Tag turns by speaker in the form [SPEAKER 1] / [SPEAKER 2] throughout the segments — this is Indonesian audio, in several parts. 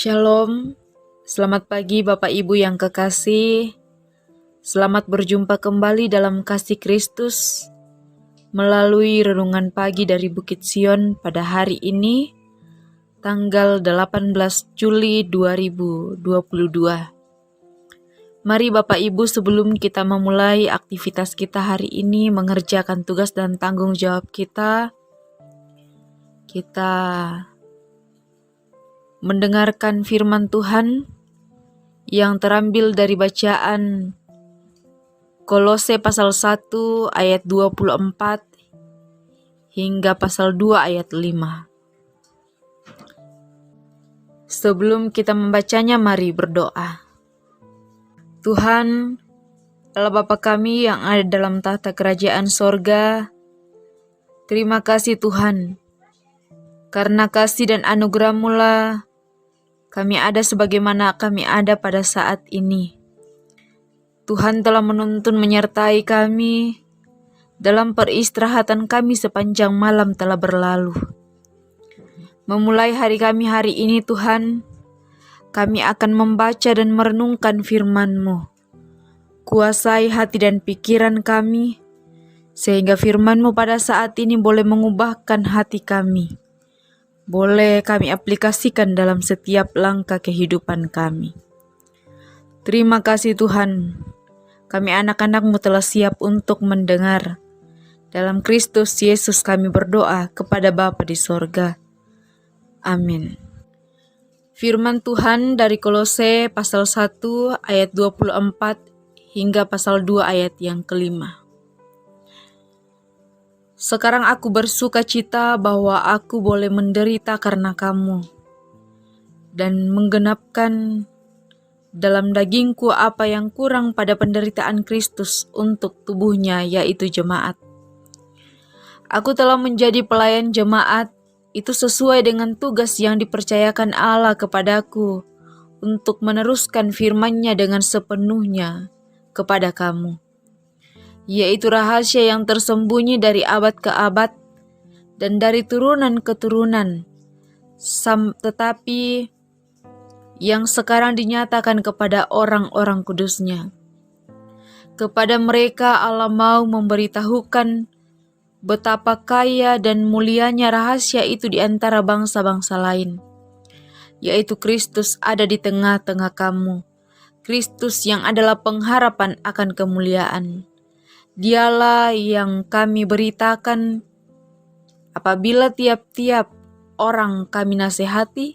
[SPEAKER 1] Shalom, selamat pagi Bapak Ibu yang kekasih. Selamat berjumpa kembali dalam kasih Kristus melalui renungan pagi dari Bukit Sion pada hari ini, tanggal 18 Juli 2022. Mari Bapak Ibu, sebelum kita memulai aktivitas kita hari ini mengerjakan tugas dan tanggung jawab kita mendengarkan firman Tuhan yang terambil dari bacaan Kolose pasal 1 ayat 24 hingga pasal 2 ayat 5. Sebelum kita membacanya, mari berdoa. Tuhan, Allah Bapa kami yang ada dalam tahta kerajaan sorga, terima kasih Tuhan, karena kasih dan anugerah-Mu lah kami ada sebagaimana kami ada pada saat ini. Tuhan telah menuntun menyertai kami dalam peristirahatan kami sepanjang malam telah berlalu. Memulai hari kami hari ini Tuhan, kami akan membaca dan merenungkan firman-Mu. Kuasai hati dan pikiran kami, sehingga firman-Mu pada saat ini boleh mengubahkan hati kami. Boleh kami aplikasikan dalam setiap langkah kehidupan kami. Terima kasih Tuhan, kami anak-anak-Mu telah siap untuk mendengar. Dalam Kristus Yesus kami berdoa kepada Bapa di sorga. Amin. Firman Tuhan dari Kolose pasal 1 ayat 24 hingga pasal 2 ayat yang kelima. Sekarang aku bersuka cita bahwa aku boleh menderita karena kamu, dan menggenapkan dalam dagingku apa yang kurang pada penderitaan Kristus untuk tubuhnya, yaitu jemaat. Aku telah menjadi pelayan jemaat, itu sesuai dengan tugas yang dipercayakan Allah kepadaku untuk meneruskan firman-Nya dengan sepenuhnya kepada kamu, yaitu rahasia yang tersembunyi dari abad ke abad dan dari turunan ke turunan, tetapi yang sekarang dinyatakan kepada orang-orang kudus-Nya. Kepada mereka Allah mau memberitahukan betapa kaya dan mulianya rahasia itu di antara bangsa-bangsa lain, yaitu Kristus ada di tengah-tengah kamu, Kristus yang adalah pengharapan akan kemuliaan. Dialah yang kami beritakan apabila tiap-tiap orang kami nasihati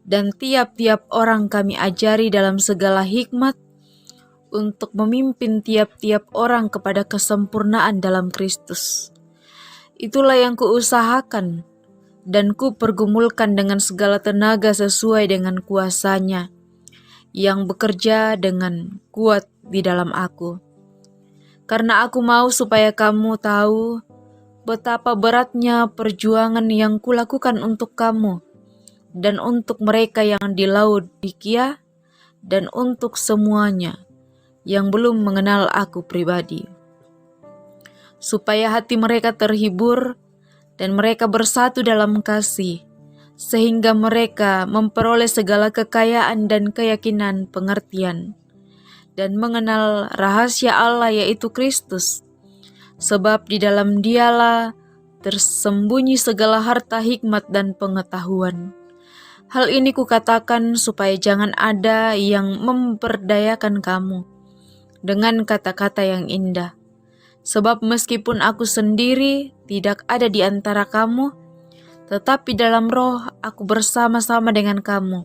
[SPEAKER 1] dan tiap-tiap orang kami ajari dalam segala hikmat untuk memimpin tiap-tiap orang kepada kesempurnaan dalam Kristus. Itulah yang kuusahakan dan kupergumulkan dengan segala tenaga sesuai dengan kuasa-Nya yang bekerja dengan kuat di dalam aku. Karena aku mau supaya kamu tahu betapa beratnya perjuangan yang kulakukan untuk kamu dan untuk mereka yang di Laodikia dan untuk semuanya yang belum mengenal aku pribadi. Supaya hati mereka terhibur dan mereka bersatu dalam kasih, sehingga mereka memperoleh segala kekayaan dan keyakinan pengertian dan mengenal rahasia Allah, yaitu Kristus, sebab di dalam Dialah tersembunyi segala harta hikmat dan pengetahuan. Hal ini kukatakan supaya jangan ada yang memperdayakan kamu dengan kata-kata yang indah. Sebab meskipun aku sendiri tidak ada di antara kamu, tetapi dalam roh aku bersama-sama dengan kamu,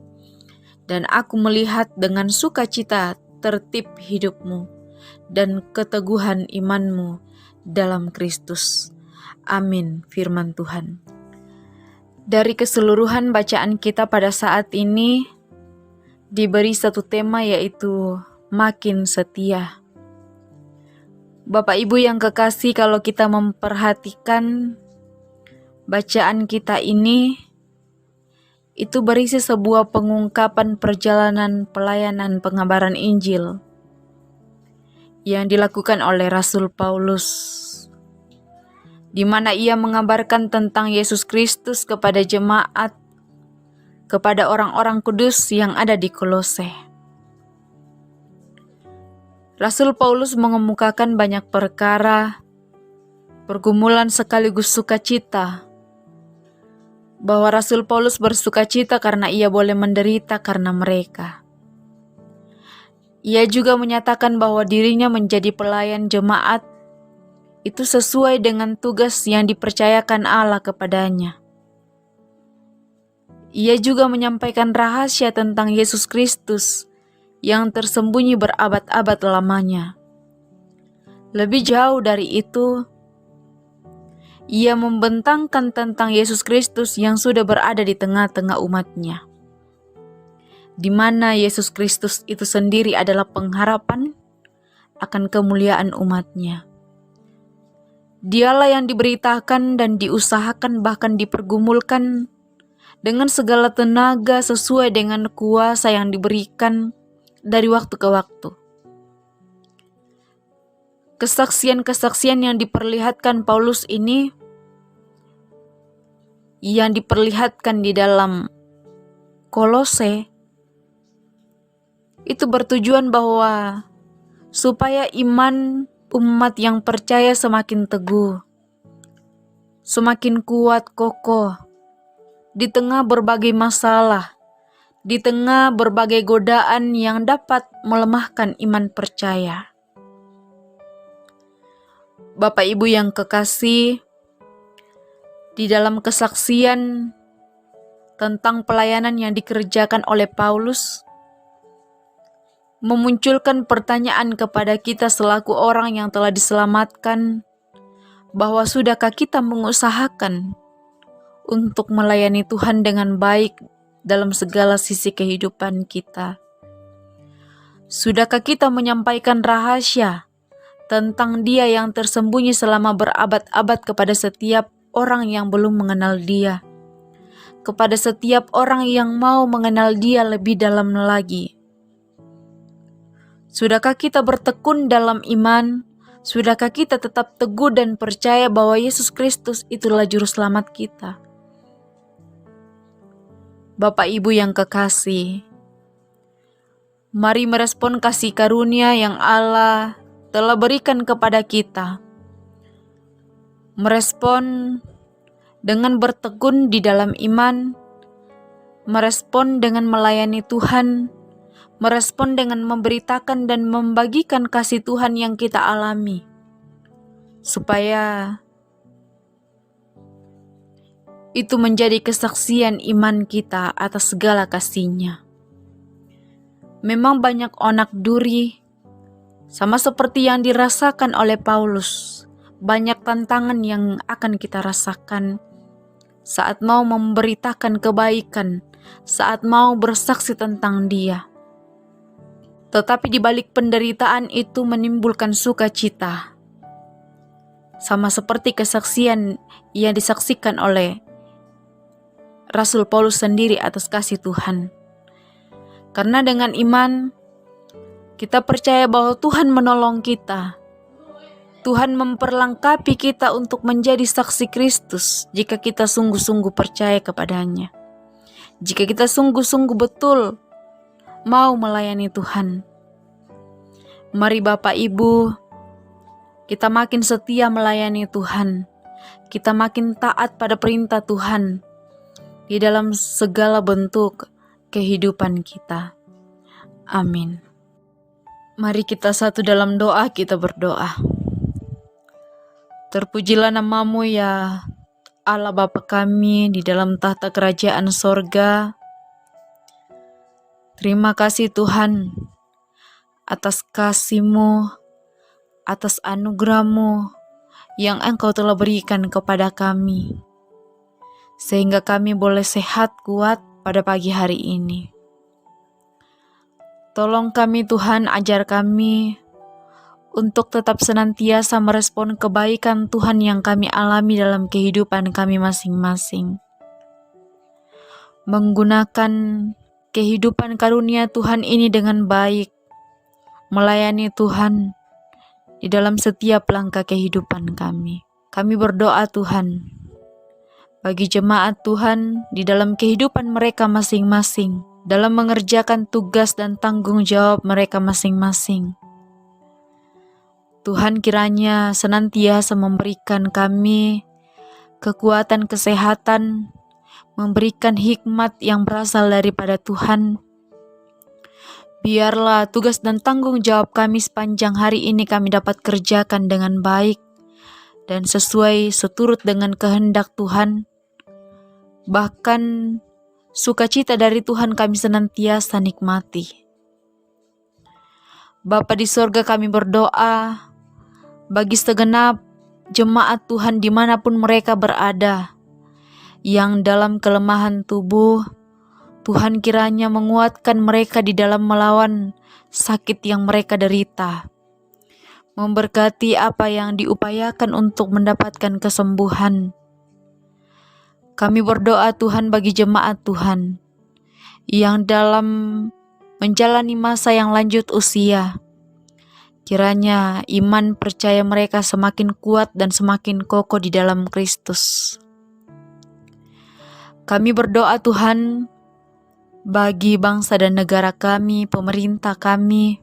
[SPEAKER 1] dan aku melihat dengan sukacita tertib hidupmu dan keteguhan imanmu dalam Kristus. Amin. Firman Tuhan. Dari keseluruhan bacaan kita pada saat ini diberi satu tema, yaitu makin setia. Bapak Ibu yang kekasih, kalau kita memperhatikan bacaan kita ini, itu berisi sebuah pengungkapan perjalanan pelayanan pengabaran Injil yang dilakukan oleh Rasul Paulus, di mana ia mengabarkan tentang Yesus Kristus kepada jemaat kepada orang-orang kudus yang ada di Kolose. Rasul Paulus mengemukakan banyak perkara, pergumulan sekaligus sukacita, bahwa Rasul Paulus bersukacita karena ia boleh menderita karena mereka. Ia juga menyatakan bahwa dirinya menjadi pelayan jemaat itu sesuai dengan tugas yang dipercayakan Allah kepadanya. Ia juga menyampaikan rahasia tentang Yesus Kristus yang tersembunyi berabad-abad lamanya. Lebih jauh dari itu, ia membentangkan tentang Yesus Kristus yang sudah berada di tengah-tengah umatnya, di mana Yesus Kristus itu sendiri adalah pengharapan akan kemuliaan umatnya. Dialah yang diberitakan dan diusahakan bahkan dipergumulkan dengan segala tenaga sesuai dengan kuasa yang diberikan dari waktu ke waktu. Kesaksian-kesaksian yang diperlihatkan Paulus ini, yang diperlihatkan di dalam Kolose, itu bertujuan bahwa supaya iman umat yang percaya semakin teguh, semakin kuat kokoh, di tengah berbagai masalah, di tengah berbagai godaan yang dapat melemahkan iman percaya. Bapak Ibu yang kekasih, di dalam kesaksian tentang pelayanan yang dikerjakan oleh Paulus, memunculkan pertanyaan kepada kita selaku orang yang telah diselamatkan, bahwa sudahkah kita mengusahakan untuk melayani Tuhan dengan baik dalam segala sisi kehidupan kita? Sudahkah kita menyampaikan rahasia tentang Dia yang tersembunyi selama berabad-abad kepada setiap orang yang belum mengenal Dia, kepada setiap orang yang mau mengenal Dia lebih dalam lagi? Sudahkah kita bertekun dalam iman? Sudahkah kita tetap teguh dan percaya bahwa Yesus Kristus itulah juru selamat kita? Bapak Ibu yang kekasih, mari merespon kasih karunia yang Allah telah berikan kepada kita. Merespon dengan bertekun di dalam iman, merespon dengan melayani Tuhan, merespon dengan memberitakan dan membagikan kasih Tuhan yang kita alami, supaya itu menjadi kesaksian iman kita atas segala kasih-Nya. Memang banyak onak duri, sama seperti yang dirasakan oleh Paulus. Banyak tantangan yang akan kita rasakan saat mau memberitakan kebaikan, saat mau bersaksi tentang Dia. Tetapi di balik penderitaan itu menimbulkan sukacita. Sama seperti kesaksian yang disaksikan oleh Rasul Paulus sendiri atas kasih Tuhan. Karena dengan iman, kita percaya bahwa Tuhan menolong kita. Tuhan memperlengkapi kita untuk menjadi saksi Kristus jika kita sungguh-sungguh percaya kepadanya. Jika kita sungguh-sungguh betul mau melayani Tuhan. Mari Bapak Ibu, kita makin setia melayani Tuhan. Kita makin taat pada perintah Tuhan di dalam segala bentuk kehidupan kita. Amin. Mari kita satu dalam doa, kita berdoa. Terpujilah nama-Mu ya Allah Bapa kami di dalam tahta kerajaan sorga. Terima kasih Tuhan atas kasih-Mu, atas anugerah-Mu yang Engkau telah berikan kepada kami, sehingga kami boleh sehat kuat pada pagi hari ini. Tolong kami Tuhan, ajar kami untuk tetap senantiasa merespon kebaikan Tuhan yang kami alami dalam kehidupan kami masing-masing. Menggunakan kehidupan karunia Tuhan ini dengan baik, melayani Tuhan di dalam setiap langkah kehidupan kami. Kami berdoa Tuhan, bagi jemaat Tuhan di dalam kehidupan mereka masing-masing, dalam mengerjakan tugas dan tanggung jawab mereka masing-masing. Tuhan kiranya senantiasa memberikan kami kekuatan kesehatan, memberikan hikmat yang berasal daripada Tuhan. Biarlah tugas dan tanggung jawab kami sepanjang hari ini kami dapat kerjakan dengan baik dan sesuai seturut dengan kehendak Tuhan. Bahkan sukacita dari Tuhan kami senantiasa nikmati. Bapa di sorga, kami berdoa bagi segenap jemaat Tuhan dimanapun mereka berada, yang dalam kelemahan tubuh, Tuhan kiranya menguatkan mereka di dalam melawan sakit yang mereka derita. Memberkati apa yang diupayakan untuk mendapatkan kesembuhan. Kami berdoa Tuhan bagi jemaat Tuhan yang dalam menjalani masa yang lanjut usia. Kiranya iman percaya mereka semakin kuat dan semakin kokoh di dalam Kristus. Kami berdoa Tuhan bagi bangsa dan negara kami, pemerintah kami.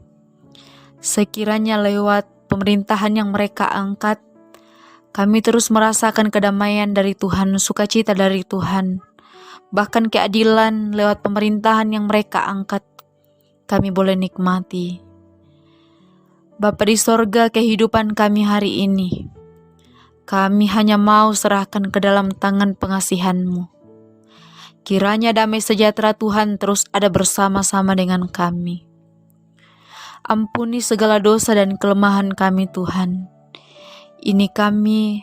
[SPEAKER 1] Sekiranya lewat pemerintahan yang mereka angkat, kami terus merasakan kedamaian dari Tuhan, sukacita dari Tuhan. Bahkan keadilan lewat pemerintahan yang mereka angkat, kami boleh nikmati. Bapa di sorga, kehidupan kami hari ini, kami hanya mau serahkan ke dalam tangan pengasihan-Mu. Kiranya damai sejahtera Tuhan terus ada bersama-sama dengan kami. Ampuni segala dosa dan kelemahan kami Tuhan. Ini kami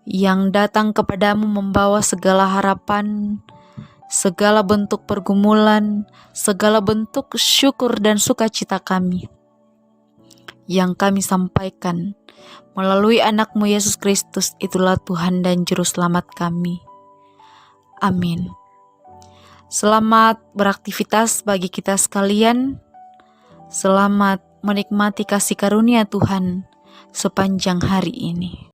[SPEAKER 1] yang datang kepadamu membawa segala harapan, segala bentuk pergumulan, segala bentuk syukur dan sukacita kami, yang kami sampaikan melalui anak-Mu Yesus Kristus, itulah Tuhan dan Juru Selamat kami. Amin. Selamat beraktivitas bagi kita sekalian. Selamat menikmati kasih karunia Tuhan sepanjang hari ini.